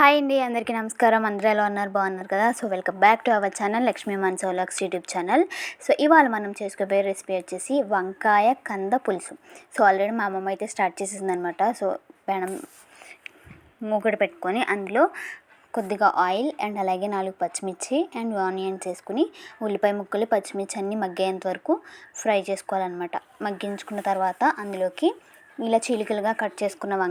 Hi అండి, అందరికీ నమస్కారం. అందరూ ఎలా ఉన్నారు? బాగున్నారు కదా? So welcome back to our channel Lakshmi మనసు వ్లాగ్స్ యూట్యూబ్ ఛానల్. సో ఇవాళ మనం చేసుకోబోయే రెసిపీ వచ్చేసి వంకాయ కంద పులుసు. సో ఆల్రెడీ మా అమ్మమ్మ అయితే స్టార్ట్ చేసేసింది అనమాట. సో పెనం మూకుడు పెట్టుకొని అందులో కొద్దిగా ఆయిల్ అండ్ అలాగే 4 పచ్చిమిర్చి అండ్ ఆనియన్స్ వేసుకుని ఉల్లిపాయ ముక్కలు పచ్చిమిర్చి అన్నీ మగ్గేంత వరకు ఫ్రై చేసుకోవాలన్నమాట. మగ్గించుకున్న తర్వాత అందులోకి ఇలా చీలికలుగా కట్ చేసుకున్న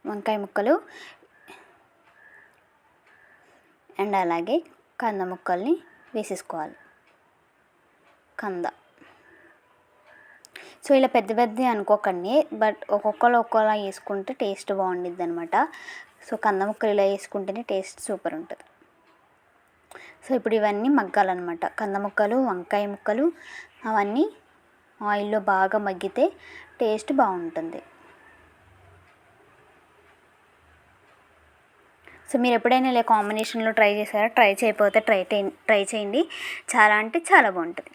వంకాయ ముక్కలు అండ్ అలాగే కంద ముక్కల్ని వేసేసుకోవాలి. సో ఇలా పెద్ద పెద్ద అనుకోకండి, బట్ ఒక్కొక్కరు ఒక్కోలా వేసుకుంటే టేస్ట్ బాగుండిద్ది అనమాట. సో కంద ముక్కలు ఇలా వేసుకుంటేనే టేస్ట్ సూపర్ ఉంటుంది. సో ఇప్పుడు ఇవన్నీ మగ్గాలన్నమాట. కంద ముక్కలు వంకాయ ముక్కలు అవన్నీ ఆయిల్లో బాగా మగ్గితే టేస్ట్ బాగుంటుంది. సో మీరు ఎప్పుడైనా ఇలా కాంబినేషన్లో ట్రై చేశారా? ట్రై చేయకపోతే ట్రై చేయండి. చాలా అంటే చాలా బాగుంటుంది.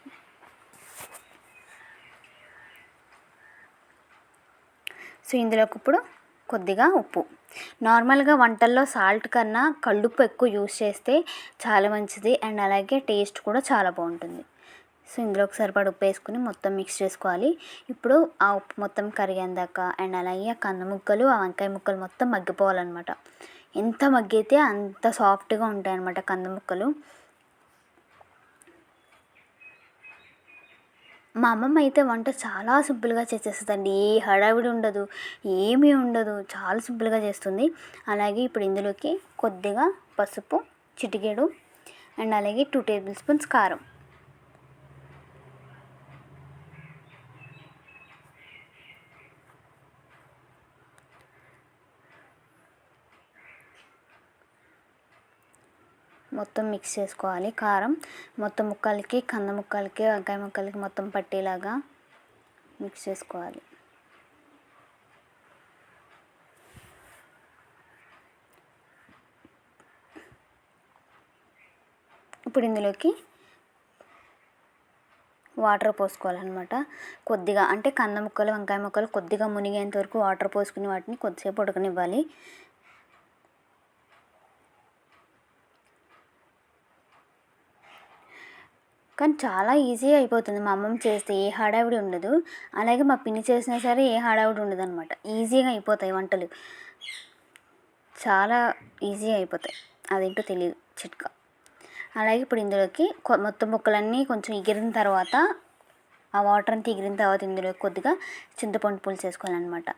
సో ఇందులోకి ఇప్పుడు కొద్దిగా ఉప్పు. నార్మల్గా వంటల్లో సాల్ట్ కన్నా కల్లుప్పు ఎక్కువ యూస్ చేస్తే చాలా మంచిది అండ్ అలాగే టేస్ట్ కూడా చాలా బాగుంటుంది. సో ఇందులోకి సరిపడా ఉప్పు వేసుకుని మొత్తం మిక్స్ చేసుకోవాలి. ఇప్పుడు ఆ ఉప్పు మొత్తం కరిగేందాక అండ్ అలాగే ఆ కంద ముక్కలు ఆ వంకాయ ముక్కలు మొత్తం మగ్గిపోవాలన్నమాట. ఎంత మగ్గితే అంత సాఫ్ట్గా ఉంటాయి అన్నమాట కంద ముక్కలు. మా అమ్మమ్మ అయితే వంట చాలా సింపుల్గా చేసేస్తుందండి. ఏ హడావిడి ఉండదు, ఏమీ ఉండదు, చాలా సింపుల్గా చేస్తుంది. అలాగే ఇప్పుడు ఇందులోకి కొద్దిగా పసుపు, చిటికెడు అండ్ అలాగే 2 టేబుల్ స్పూన్స్ కారం, మొత్తం మిక్స్ చేసుకోవాలి. కారం మొత్తం ముక్కలకి కంద ముక్కలకి వంకాయ ముక్కలకి మొత్తం పట్టేలాగా మిక్స్ చేసుకోవాలి. ఇప్పుడు ఇందులోకి వాటర్ పోసుకోవాలన్నమాట. కొద్దిగా అంటే కంద ముక్కలు వంకాయ ముక్కలు కొద్దిగా మునిగేంత వరకు వాటర్ పోసుకుని వాటిని కొద్దిసేపు ఉడకనివ్వాలి. కానీ చాలా ఈజీగా అయిపోతుంది. మా అమ్మమ్మ చేస్తే ఏ హడావిడి ఉండదు. అలాగే మా పిన్ని చేసినా సరే ఏ హడావిడి ఉండదు అనమాట. ఈజీగా అయిపోతాయి వంటలు, చాలా ఈజీగా అయిపోతాయి. అదేంటో తెలియదు చిట్కా. అలాగే ఇప్పుడు ఇందులోకి మొత్తం ముక్కలన్నీ కొంచెం ఎగిరిన తర్వాత ఆ వాటర్ అంతా ఎగిరిన తర్వాత ఇందులో కొద్దిగా చింతపండు పులుసు వేసుకోవాలన్నమాట.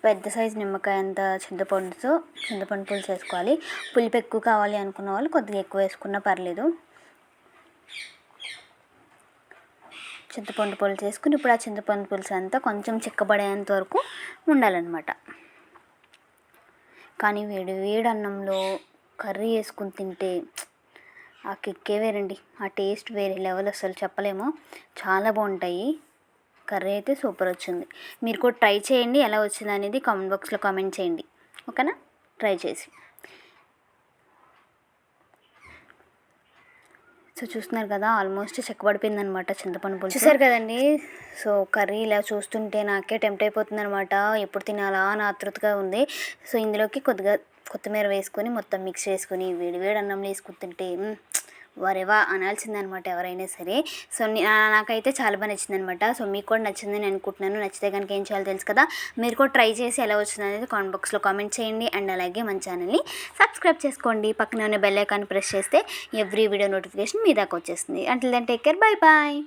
పెద్ద సైజు నిమ్మకాయ అంత చింతపండు పులుసు వేసుకోవాలి. పులుపు ఎక్కువ కావాలి అనుకున్న వాళ్ళు కొద్దిగా ఎక్కువ వేసుకున్నా పర్లేదు. చింతపండు పులుసు వేసుకుని ఇప్పుడు ఆ చింతపండు పులుసు అంతా కొంచెం చిక్కబడేంత వరకు ఉండాలన్నమాట. కానీ వేడి వేడి అన్నంలో కర్రీ వేసుకుని తింటే ఆ కిక్కే వేరండి, ఆ టేస్ట్ వేరే లెవెల్, అసలు చెప్పలేము. చాలా బాగుంటాయి. కర్రీ అయితే సూపర్ వచ్చింది. మీరు కూడా ట్రై చేయండి. ఎలా వచ్చింది అనేది కామెంట్ బాక్స్లో కామెంట్ చేయండి, ఓకేనా? ట్రై చేసి. సో చూస్తున్నారు కదా, ఆల్మోస్ట్ చెక్కబడిపోయింది అనమాట చింతపండు పులుసు. చూసారు కదండి. సో కర్రీ ఇలా చూస్తుంటే నాకే టెంప్ట్ అయిపోతుంది అనమాట. ఎప్పుడు తినాలా అని ఆతృతగా ఉంది. సో ఇందులోకి కొద్దిగా కొత్తిమీర వేసుకొని మొత్తం మిక్స్ చేసుకొని వేడి వేడి అన్నంలో వేసుకుని తింటే వరేవా అనాల్సిందనమాట ఎవరైనా సరే. సో నాకైతే చాలా బాగా నచ్చింది అనమాట. సో మీకు కూడా నచ్చిందని అనుకుంటున్నాను. నచ్చితే కనుక ఏం చేయాలో తెలుసు కదా. మీరు కూడా ట్రై చేసి ఎలా వచ్చింది అనేది కామెంట్ బాక్స్లో కామెంట్ చేయండి. అండ్ అలాగే మన ఛానల్ని సబ్స్క్రైబ్ చేసుకోండి. పక్కనే ఉన్న బెల్ ఐకాన్ ప్రెస్ చేస్తే ఎవ్రీ వీడియో నోటిఫికేషన్ మీ దాకా వచ్చేస్తుంది. Until then take care, bye bye.